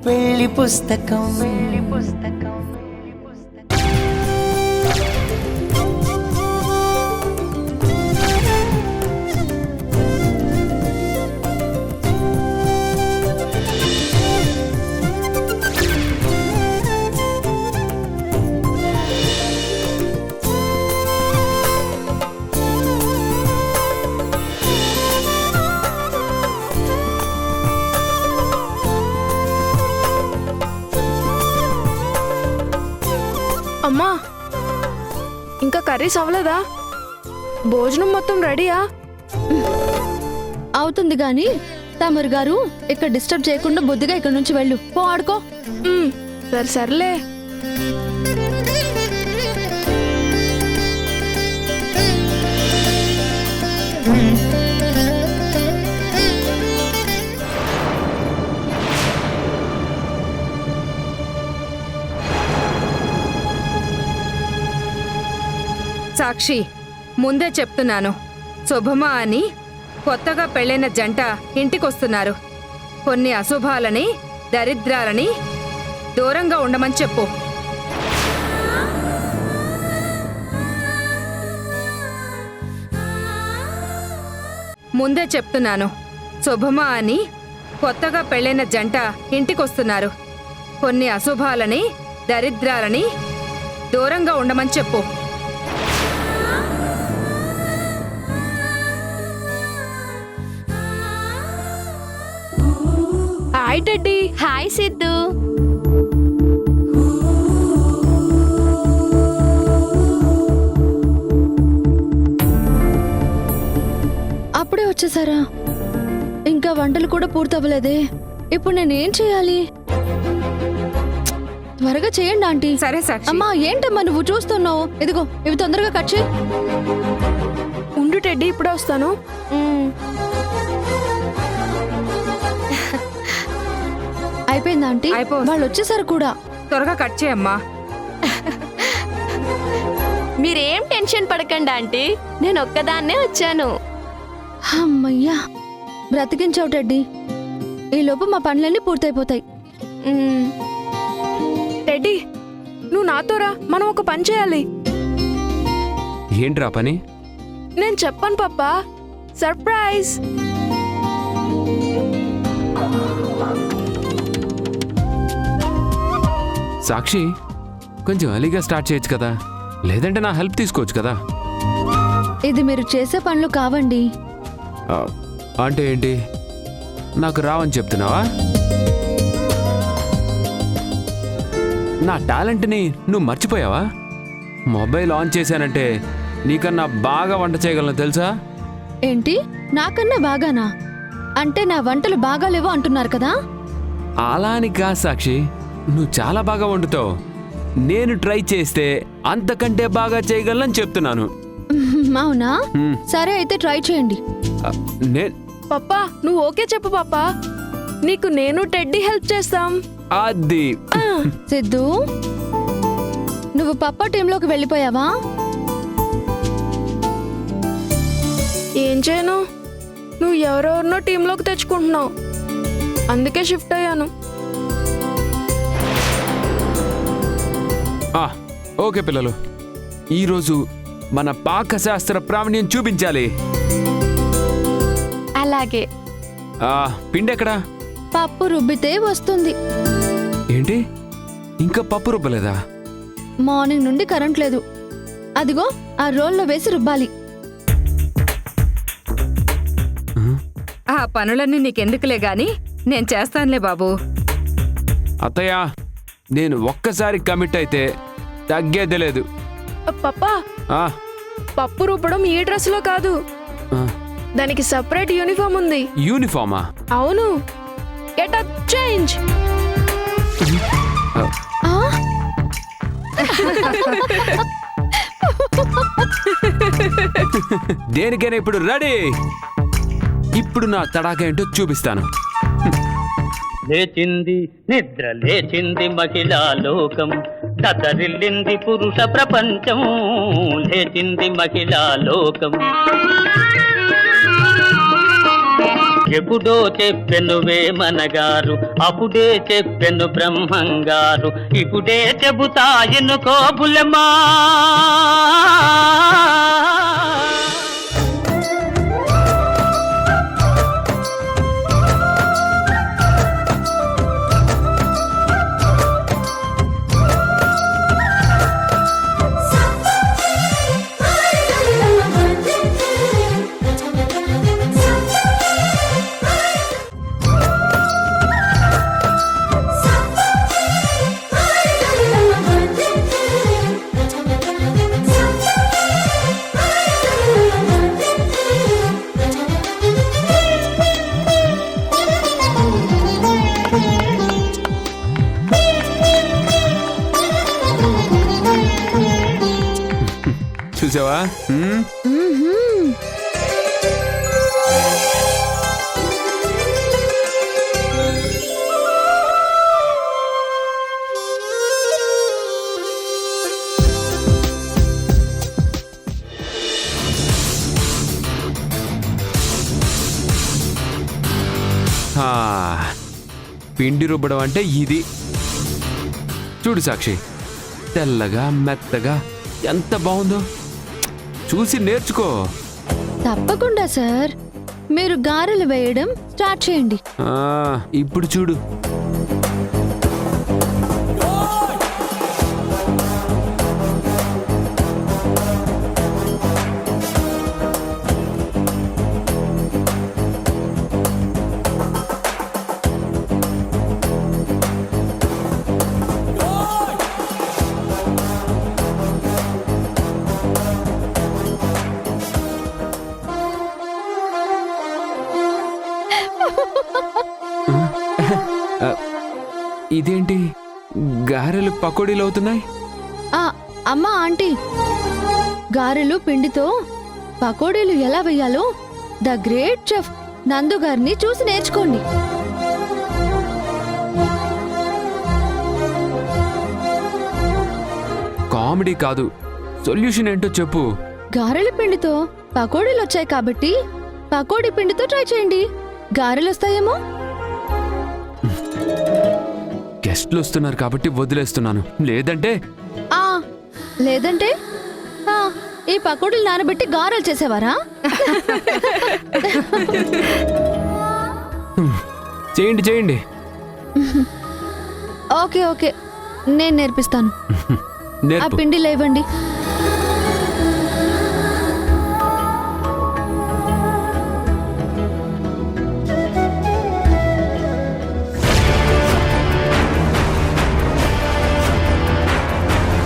పెళ్లి పుస్తకం అమ్మా, ఇంకా కర్రీస్ అవ్వలేదా? భోజనం మొత్తం రెడీయా? అవుతుంది గాని తమరు గారు ఇక్కడ డిస్టర్బ్ చేయకుండా బుద్ధిగా ఇక్కడ నుంచి వెళ్ళు. పో ఆడుకో. సరే సర్లే. సాక్షి, ముందే చెప్తున్నాను, శుభమా అని కొత్తగా పెళ్ళైన జంట ఇంటికొస్తున్నారు. కొన్ని అశుభాలని, దరిద్రాలని దూరంగా ఉండమని చెప్పు. ముందే చెప్తున్నాను, శుభమా అని కొత్తగా పెళ్ళైన జంట ఇంటికొస్తున్నారు. కొన్ని అశుభాలని, దరిద్రాలని దూరంగా ఉండమని చెప్పు. Hi teddy. హాయ్ సిద్ధు. అప్పుడే వచ్చేసారా? ఇంకా వంటలు కూడా పూర్తవ్వలేదే. ఇప్పుడు నేనేం చేయాలి? త్వరగా చేయండి ఆంటీ. సరే సాక్షి. అమ్మా, ఏంటమ్మా నువ్వు చూస్తున్నావు? ఇదిగో ఇవి తొందరగా కట్ చేయి. ఉండు టెడ్డీ, ఇప్పుడే వస్తాను. అయిపోయింది ఆంటీ. వాళ్ళు వచ్చేసారు కూడా. త్వరగా కట్ చేయమ్మా. మీరేం టెన్షన్ పడకండి ఆంటీ, నేను ఒక్కదాన్నే వచ్చాను. అమ్మయ్యా, బ్రతికించావు టెడ్డీ. ఈ లోపు మా పనులన్నీ పూర్తయిపోతాయి. టెడ్డీ, నువ్వు నాతో రా, మనం ఒక పని చేయాలి. ఏంట్రా పని? నేను చెప్పను పప్పా, సర్ప్రైజ్. సాక్షి, కొంచెం అలీగా స్టార్ట్ చేయొచ్చు కదా, లేదంటే నా హెల్ప్ తీసుకోవచ్చు కదా. ఇది మీరు చేసే పనులు కావండి. అంటే ఏంటి? నాకు రావని చెప్తున్నావా? నా టాలెంట్ని నువ్వు మర్చిపోయావా? మొబైల్ ఆన్ చేశానంటే నీకన్నా బాగా వంట చేయగలను తెలుసా? ఏంటి, నాకన్నా బాగానా? అంటే నా వంటలు బాగాలేవో అంటున్నారు కదా? అలా అని కాదు సాక్షి, నువ్వు చాలా బాగా వండుతావు. నేను ట్రై చేస్తే అంతకంటే బాగా చేయగలను చెప్తున్నాను. అవునా? సరే అయితే ట్రై చేయండి. పప్పా, నువ్వు ఓకే చెప్పు పాపా, నీకు నేను టెడ్డీ హెల్ప్ చేస్తాం. అది సిద్ధు, నువ్వు పప్పా టీంలోకి వెళ్ళిపోయావా? ఏం చేయను, నువ్వు ఎవరెవరినో టీంలోకి తెచ్చుకుంటున్నావు, అందుకే షిఫ్ట్ అయ్యాను. ఓకే పిల్లలు, ఈరోజు మన పాకశాస్త్ర ప్రావీణ్యం చూపించాలి. అలాగే. పిండెక్కడా? పప్పు రుబ్బితే వస్తుంది. ఏంటి, ఇంకా పప్పు రుబ్బలేదా? మార్నింగ్ నుండి కరెంట్ లేదు. అదిగో ఆ రోల్లో వేసి రుబ్బాలి. ఆ పనులన్నీ నీకెందుకులే గాని నేను చేస్తానులే బాబు. అత్తయ్య, నేను ఒక్కసారి కమిట్ అయితే తగ్గేదే లేదు. పప్పా, పప్పు రుబ్బడం ఈ డ్రెస్ లో కాదు, దానికి సెపరేట్ యూనిఫామ్ ఉంది. యూనిఫామా? అవును, గెట్ అప్, చేంజ్. దేనికైనా ఇప్పుడు రెడీ. ఇప్పుడు నా తడాక ఏంటో చూపిస్తాను. లేచింది నిద్ర లేచింది మహిళా లోకం, దతరిల్లింది పురుష ప్రపంచం. లేచింది మహిళా లోకం, ఎప్పుడో చెప్పెను వేమనగారు, అప్పుడే చెప్పెను బ్రహ్మంగారు, ఇప్పుడే చెబుతా ఎన్నుకో బుల్లెమ్మా. చూసావా? పిండి రుబ్బడం అంటే ఇది. చూడు సాక్షి, తెల్లగా మెత్తగా ఎంత బాగుందో. చూసి నేర్చుకో. తప్పకుండా సార్, మీరు గారెలు వేయడం స్టార్ట్ చేయండి. ఇప్పుడు చూడు. ఇదేంటి గారెలు పకోడీలు అవుతున్నాయి? అమ్మా ఆంటీ, గారెలు పిండితో పకోడీలు ఎలా వేయాలో ద గ్రేట్ చెఫ్ నందు గారిని చూసి నేర్చుకోండి. కామెడీ కాదు, సొల్యూషన్ ఏంటో చెప్పు. గారెల పిండితో పకోడీలు వచ్చాయి కాబట్టి పకోడీ పిండితో ట్రై చేయండి, గారెలు వస్తాయేమో. గెస్ట్లు వస్తున్నారు కాబట్టి వదిలేస్తున్నాను. లేదంటే లేదంటే ఈ పకోడీలు నానబెట్టి గారెలు చేసేవారా? చేయండి చేయండి. ఓకే ఓకే, నేను నేర్పిస్తాను. ఆ నేర్పు. పిండి లేవండి.